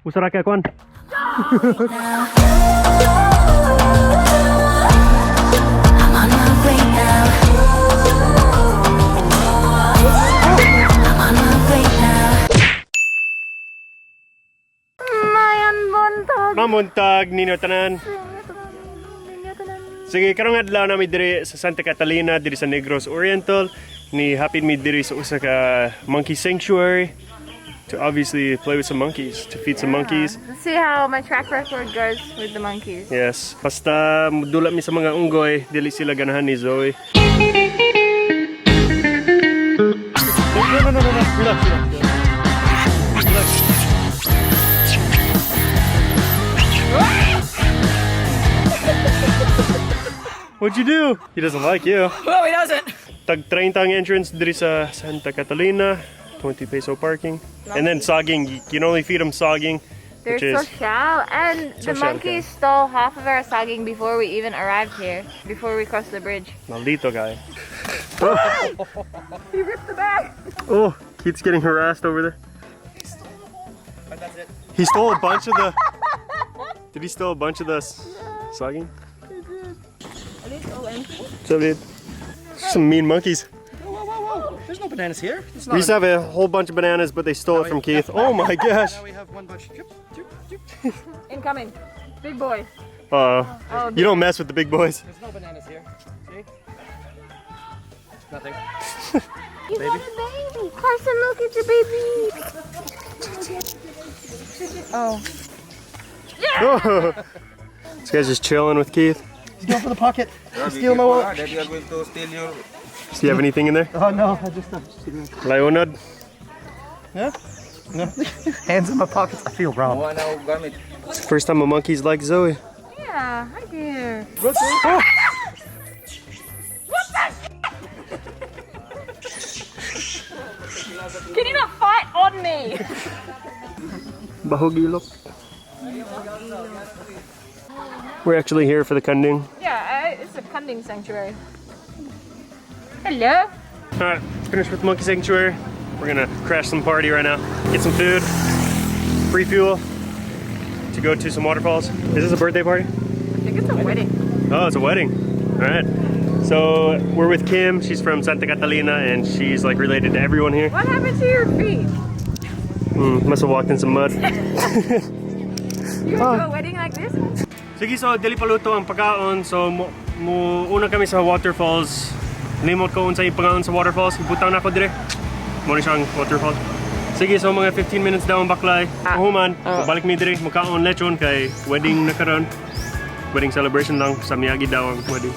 Usara ka kwan. Mamuntag ninyo tanan. Sige, karong adlaw nami diri sa Santa Catalina, diri sa Negros Oriental. Ni hapit mi diri sa usa ka monkey sanctuary to obviously play with some monkeys, to feed some monkeys. Let's see how my track record goes with the monkeys. Yes, basta mudula mi sa mga unggoy, dili sila ganahan ni Zoe. No. Relax. What'd you do? He doesn't like you. No, he doesn't. Tag 30 ang entrance diri sa Santa Catalina, 20 peso parking. And then saging, you can only feed them saging. They're so shallow, and the monkeys stole half of our saging before we even arrived here, before we crossed the bridge. Maldito guy. He ripped the bag. Oh, Keith's getting harassed over there. But that's it. He stole a bunch of the... Did he steal a bunch of the saging? Are they all empty? What's up, dude? Some mean monkeys. Whoa. There's no bananas here. We used to have a whole bunch of bananas, but they stole it from Keith. Oh my gosh. Now we have one bunch. Incoming. Big boy. Oh, you don't mess with the big boys. There's no bananas here. See? Nothing. You got a baby. Carson, look at your baby. Oh. Oh. This guy's just chilling with Keith. He's going for the pocket. Steal my wallet. That you are going to steal your... Does he have anything in there? Oh no, I just Leonard? Yeah? No. Hands in my pockets. I feel wrong. One now gamit. It's the first time a monkey's like Zoe. Yeah, hi there. Oh. Can you not fight on me? Bahugilok. We're actually here for the kanding. Yeah, it's a kanding sanctuary. Hello. Alright, finished with Monkey Sanctuary. We're gonna crash some party right now. Get some food, free fuel to go to some waterfalls. Is this a birthday party? I think it's a wedding. Oh, it's a wedding. Alright. So we're with Kim. She's from Santa Catalina and she's like related to everyone here. What happened to your feet? Must have walked in some mud. You go to a wedding like this? Sige, so dili paluto ang pagkaon. So una kami sa waterfalls. Limot ko unsa yung pangaon sa waterfalls. Ibutang na ko dire. Muna siyang waterfall. Sige, so mga 15 minutes daw ang baklay. Human, balik mi dire. Makaon lechon kay wedding na karon. Wedding celebration lang. Sa Miyagi daw ang wedding.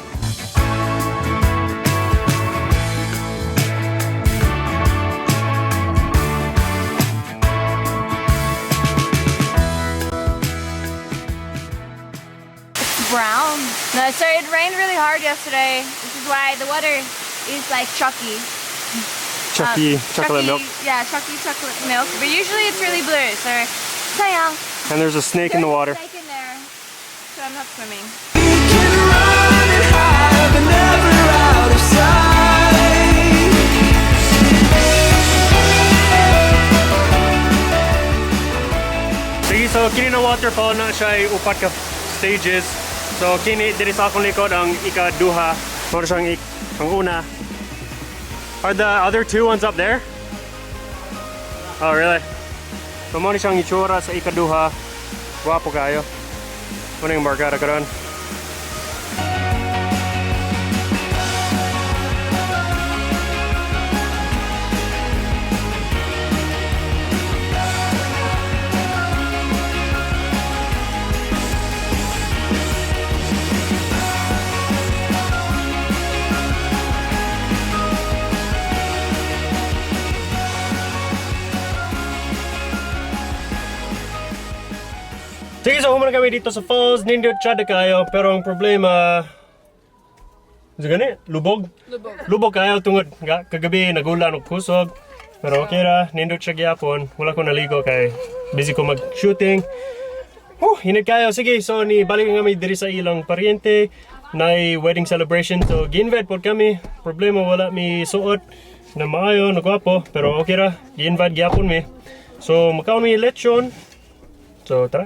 Brown. No, so it rained really hard yesterday, which is why the water is like chalky. Chucky chocolate milk. Yeah, chalky chocolate milk. But usually it's really blue, so sayang. And there's a snake in the water. There's a snake in there, so I'm not swimming. Sige, so kini na waterfall na siya ay upat ka stages. So kini diri sa akong likod ang ikaduha. Moro siyang ang una. Are the other two ones up there? Oh really? So moro siyang itsura sa ikaduha. Guwapo kayo. Muna yung barkada karon. Sige, so human kami dito sa falls, nindot chada kayo, pero ang problema, lubog? Lubog kayo tungod kagabi nagulan og kusog. Pero okay ra, nindot siya gyapon, wala ko naligo kay busy ko mag-shooting. Hinid kayo, sige, so ni balik kami diri sa ilang paryente, na wedding celebration, so gi-invite po kami. Problema wala mi suot na maayo, nagwapo, pero okay ra, gi-invite gyapon mi. So makaon mi lechon. So, tara.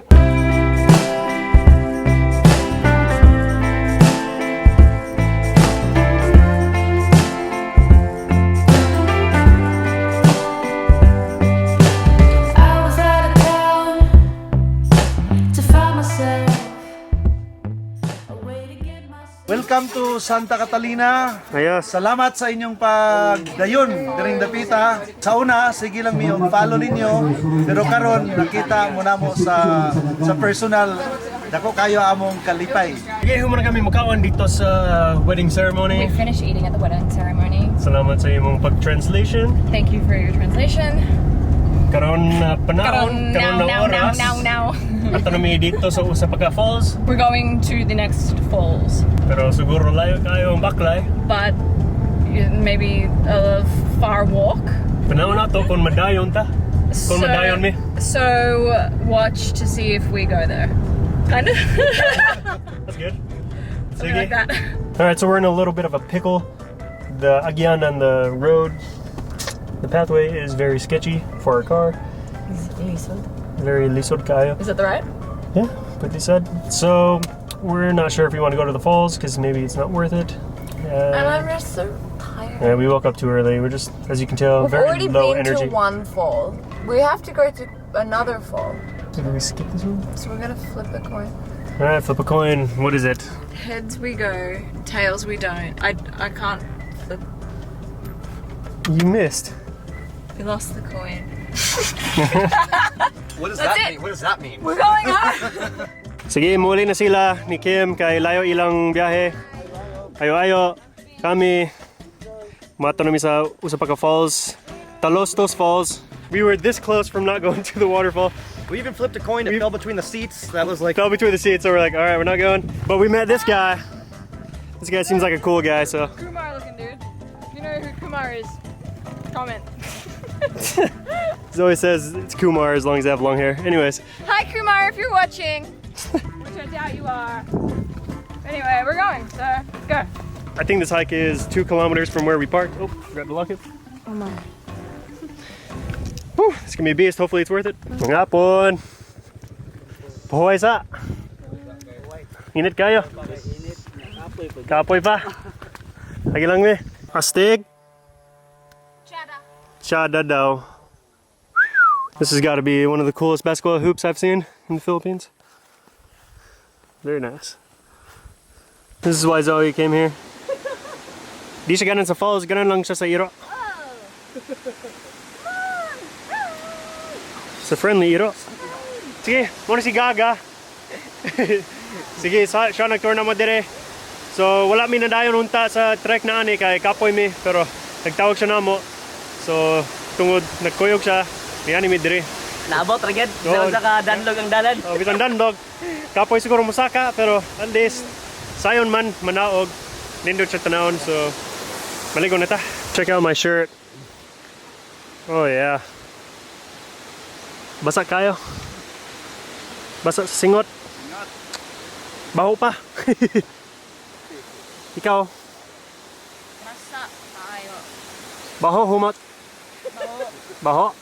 Welcome to Santa Catalina. Ayos. Salamat sa inyong pagdayon diring dapita. Sa una, sige lang mi follow ninyo. Pero karon nakita mo na mo sa personal. Dako kayo among kalipay. Sige, humana kami makawan dito sa wedding We ceremony. finished eating at the wedding ceremony. Salamat sa imong pag-translation. Thank you for your translation. Karon na panahon, karon na oras. now. At nami dito sa usa pa ka falls. We're going to the next falls, Pero siguro layo kayo ang baklay. but maybe a far walk. Panahon na to kung madayon ta. Kung madayon mi. So watch to see if we go there. Kind of. That's good. Something like that. Alright, so we're in a little bit of a pickle. The Agyan on the road, the pathway is very sketchy for our car. Very lisod kayo. Is that the right? Yeah, pretty sad. So we're not sure if we want to go to the falls because maybe it's not worth it. And I'm just so tired. Yeah, we woke up too early. We're just, as you can tell, We've very already low been energy. to one fall. We have to go to another fall. Did we skip this one? So we're gonna flip a coin. Alright, flip a coin. What is it? Heads we go, tails we don't. I can't flip. You missed. We lost the coin. What does That's that it. mean? What does that mean? We're going home! Sige, muli na sila ni Kim kay layo ilang biyahe. Ayo-ayo kami mato nami sa usa pa ka falls, Talostos Falls. We were this close from not going to the waterfall. We even flipped a coin. It fell between the seats. That was like. Fell between the seats, so we're like, all right, we're not going. But we met this guy. This guy seems like a cool guy, so. Kumar looking dude. If you know who Kumar is, comment. Zoe says it's Kumar as long as they have long hair. Anyways, Hi Kumar, if you're watching. Which I doubt you are. Anyway, we're going, so let's go. I think this hike is 2 kilometers from where we parked. Oh, grab the locket. Oh my. Whew, it's gonna be a beast. Hopefully it's worth it. Ngapon. Pahuay sa. Init kayo. Kapoy pa. Lagi lang mi. Astig. Chada daw. This has got to be one of the coolest basketball hoops I've seen in the Philippines. Very nice. This is why Zoe came here. Di siya ganon sa falls, ganon lang siya sa iro. Sa friendly iro. Sige, muna si Gaga. Sige, siya nag-tour na mo dire. So wala mi nadayon unta sa trek na ani kay kapoy mi, pero nagtawag siya namo. So tungod nagkuyog siya, niani mi dire. Naabot ra gyud Oo. sa ka danlog ang dalan. Oh, bitang dandog. Kapoy siguro musaka, pero at least sayon man manaog. Nindot siya tanawon, so maligo na ta. Check out my shirt. Oh yeah. Basa kayo. Basa sa singot. Baho pa. Ikaw. Basa tayo. Baho humot. Baho.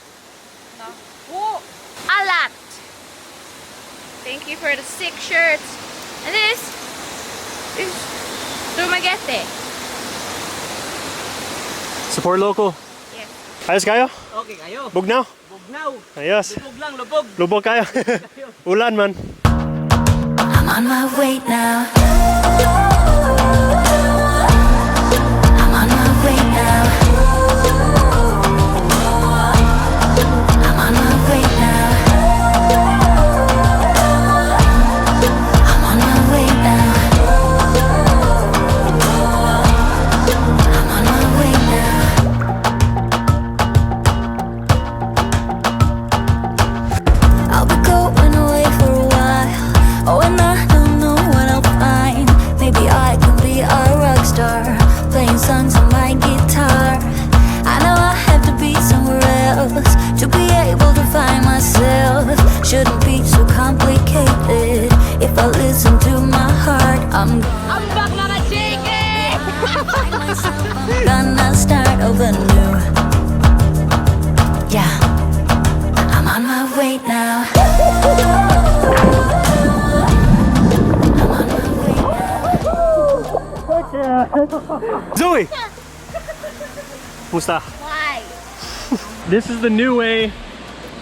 Alat. Thank you for the 6 shirts. And this is Dumaguete. Support local. Yes. Ayos kayo? Okay kayo. Bugnaw. Bugnaw. Ayos. Lubog lang, lubog. Lubog kayo. Ulan man. I'm on my way now. I'm on my way now. I'm on my way now. I'm on my way now. I'm on my way now. I'll be going away for a while. Oh, and I don't know what I'll find. Maybe I can be a rock star, playing songs on my guitar. I know I have to be somewhere else to be able to find myself. Shouldn't be so complicated if I listen to my heart. I'm back mga chicken! find myself. I'm gonna start over new. Yeah, I'm on my way now. Uy! Musta? Why? This is the new way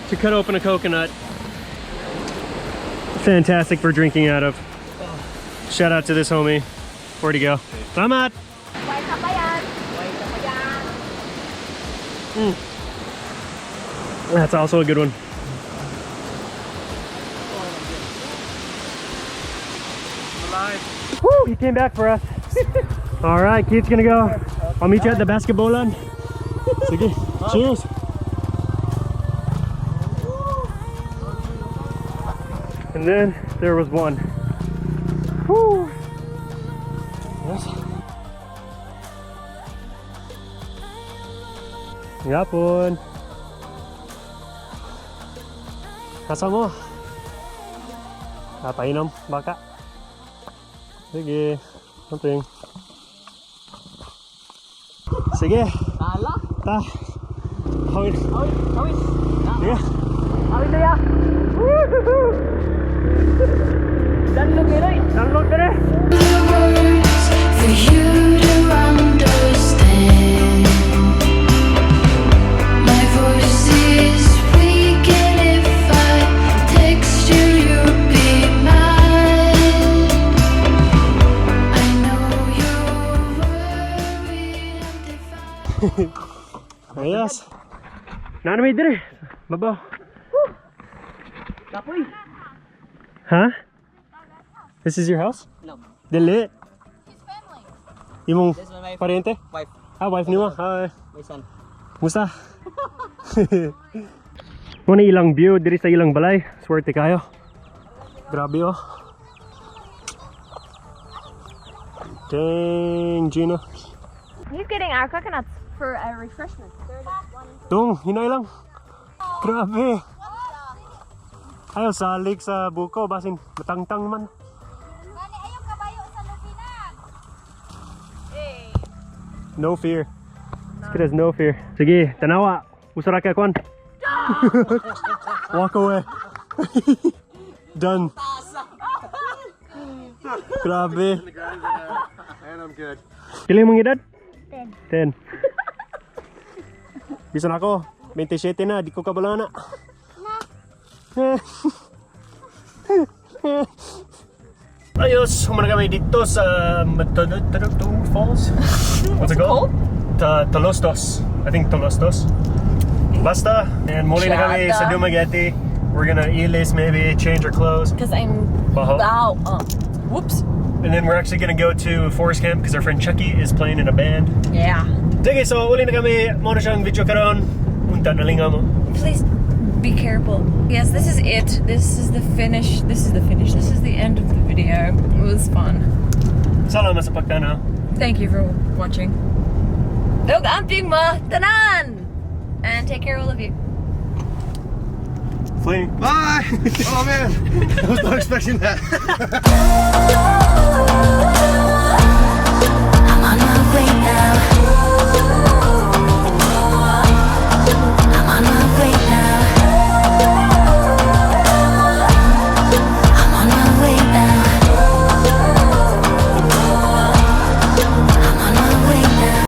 to cut open a coconut. Fantastic for drinking out of. Shout out to this homie. Where'd he go? Salamat! Why ka pa yan? That's also a good one. Woo! He came back for us. All right, Keith's gonna go. I'll meet you at the basketball land. Sige. Cheers. And then there was one. Woo! Yes. Yapon. Kasa mo? Napainom, baka. Sige, something. Sige. Tala. Ta. Hawin. Awit. Sige. Awit na ya. Download ka rin. Download ka rin. For you to understand, my voice is weak, and if I text you, you'll be mine. I know you're worried and defiant. Ayos. Nanamay dire. Babaw. Kapoy. Huh? This is your house? No. Dili. Imong This is my pariente? wife. Ah, wife niyo. Hi. My son. Musta? Muna ilang view diri sa ilang balay. Swerte kayo. Grabe oh. Dang, Gina. He's getting our coconuts for a refreshment. Tung, hinay lang. Grabe. Ayaw salig sa buko, basin matangtang man. No fear. This kid has no fear. Sige, tanawa. Usara ka kwan. Walk away. Done. Grabe. And I'm good. Pila mong edad? 10. 10. Bisan ako, 27 na, di ko kabala na. Ayos, humana kami dito sa Falls. What's it called? Tolostos. I think Tolostos. Basta, and muli na kami sa Dumaguete. We're gonna ilis, maybe change our clothes. Because I'm. Baho. Wow. Whoops. And then we're actually gonna go to Forest Camp because our friend Chucky is playing in a band. Yeah. Sige, so uli na kami. Muna siyang video karon. Unta na linga mo. Please be careful. Yes, this is it. This is the finish. This is the finish. This is the end of the video. It was fun. Salamat sa pagtanaw. Thank you for watching. Dog amping mo tanan. And take care, all of you. Fling. Bye! Oh man, I was not expecting that. I'm on my way now.